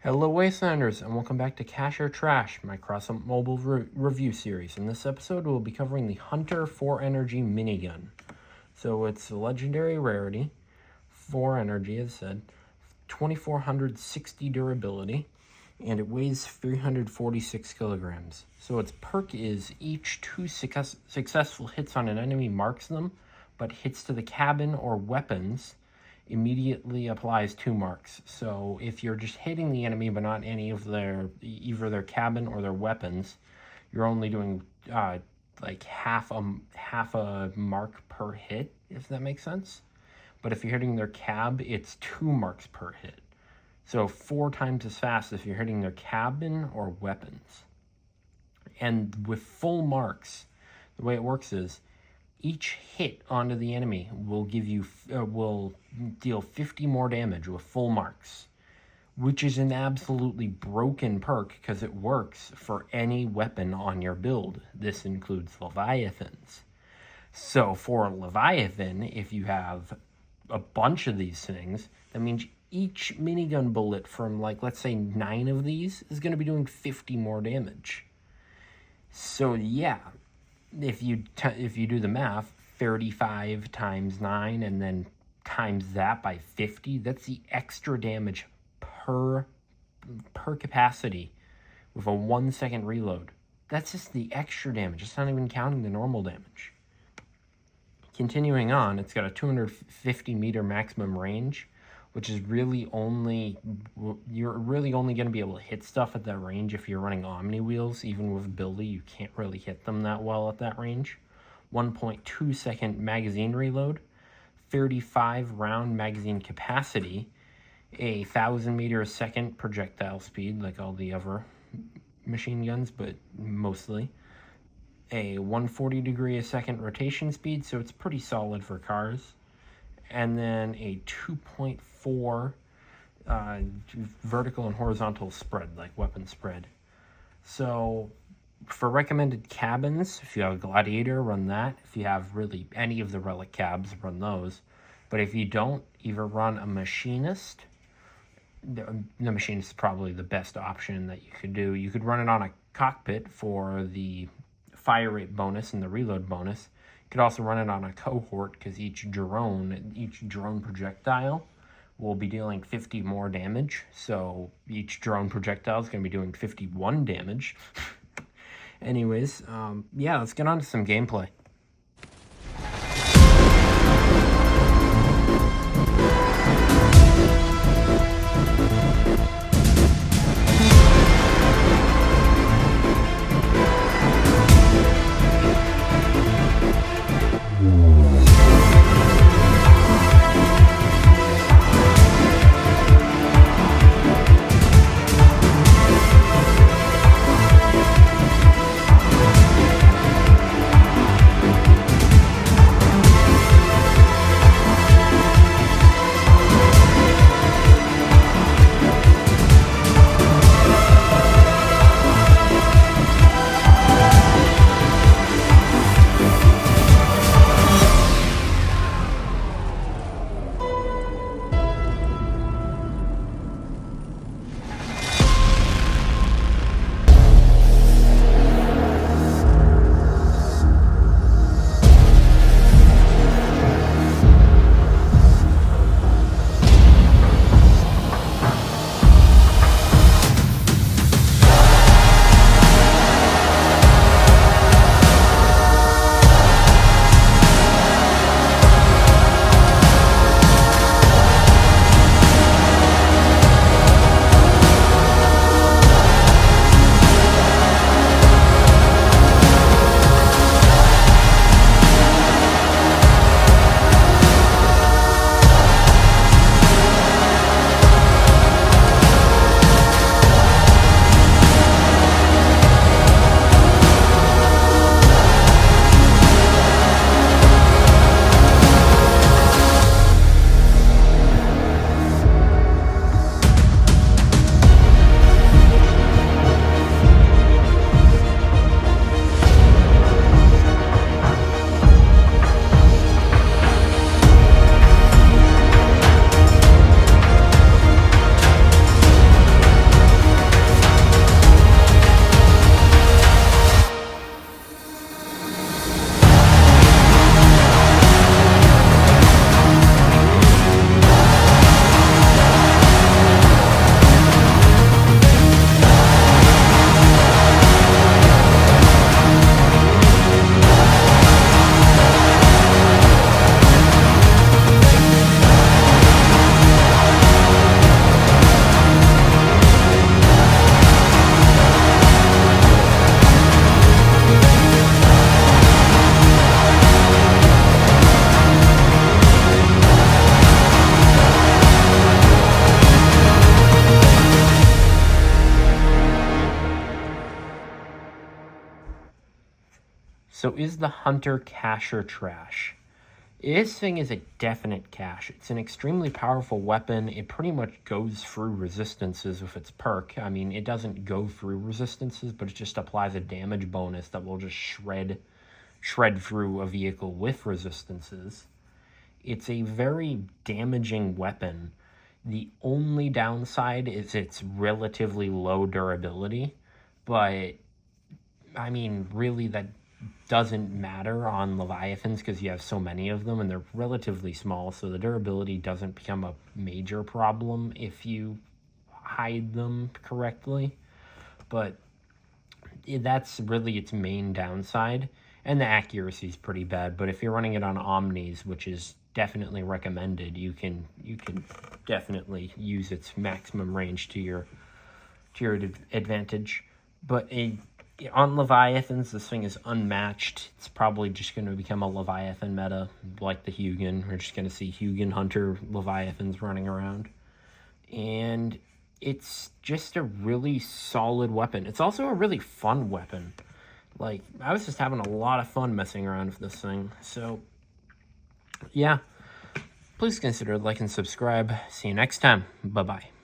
Hello Wastelanders, and welcome back to Cash or Trash, my Crossout mobile review series. In this episode, we'll be covering the Hunter 4 Energy minigun. So it's a legendary rarity, 4 energy as said, 2460 durability, and it weighs 346 kilograms. So its perk is each 2 successful hits on an enemy marks them, but hits to the cabin or weapons immediately applies 2 marks. So if you're just hitting the enemy but not any of either their cabin or their weapons, you're only doing like half a mark per hit, if that makes sense. But if you're hitting their cab, it's 2 marks per hit. So 4 times as fast if you're hitting their cabin or weapons. And with full marks, the way it works is each hit onto the enemy will deal 50 more damage with full marks, which is an absolutely broken perk because it works for any weapon on your build. This includes Leviathans. So for Leviathan, if you have a bunch of these things, that means each minigun bullet from, like, let's say 9 of these is going to be doing 50 more damage. So yeah, if you do the math, 35 times 9 and then times that by 50, that's the extra damage per capacity with a 1 second reload. That's just the extra damage. It's not even counting the normal damage. Continuing on, it's got a 250 meter maximum range, which is you're really only going to be able to hit stuff at that range if you're running Omni wheels. Even with Billy, you can't really hit them that well at that range. 1.2 second magazine reload, 35 round magazine capacity, a 1,000 meters a second projectile speed like all the other machine guns, but mostly. A 140 degree a second rotation speed, so it's pretty solid for cars. And then a 2.4 vertical and horizontal spread, like weapon spread. So for recommended cabins, if you have a Gladiator, run that. If you have really any of the relic cabs, run those. But if you don't, either run a Machinist. The Machinist is probably the best option that you could do. You could run it on a cockpit for the fire rate bonus and the reload bonus. You could also run it on a cohort because each drone projectile will be dealing 50 more damage. So each drone projectile is going to be doing 51 damage. Anyways, yeah, let's get on to some gameplay. So is the Hunter cash or trash? This thing is a definite cash. It's an extremely powerful weapon. It pretty much goes through resistances with its perk. I mean, it doesn't go through resistances, but it just applies a damage bonus that will just shred through a vehicle with resistances. It's a very damaging weapon. The only downside is its relatively low durability, but I mean, really that doesn't matter on Leviathans because you have so many of them and they're relatively small, so the durability doesn't become a major problem if you hide them correctly. But that's really its main downside, and the accuracy is pretty bad. But if you're running it on Omnis, which is definitely recommended, you can definitely use its maximum range to your advantage. But on Leviathans, this thing is unmatched. It's probably just going to become a Leviathan meta, like the Hugin. We're just going to see Hugin Hunter Leviathans running around. And it's just a really solid weapon. It's also a really fun weapon. Like, I was just having a lot of fun messing around with this thing. So, yeah. Please consider like and subscribe. See you next time. Bye-bye.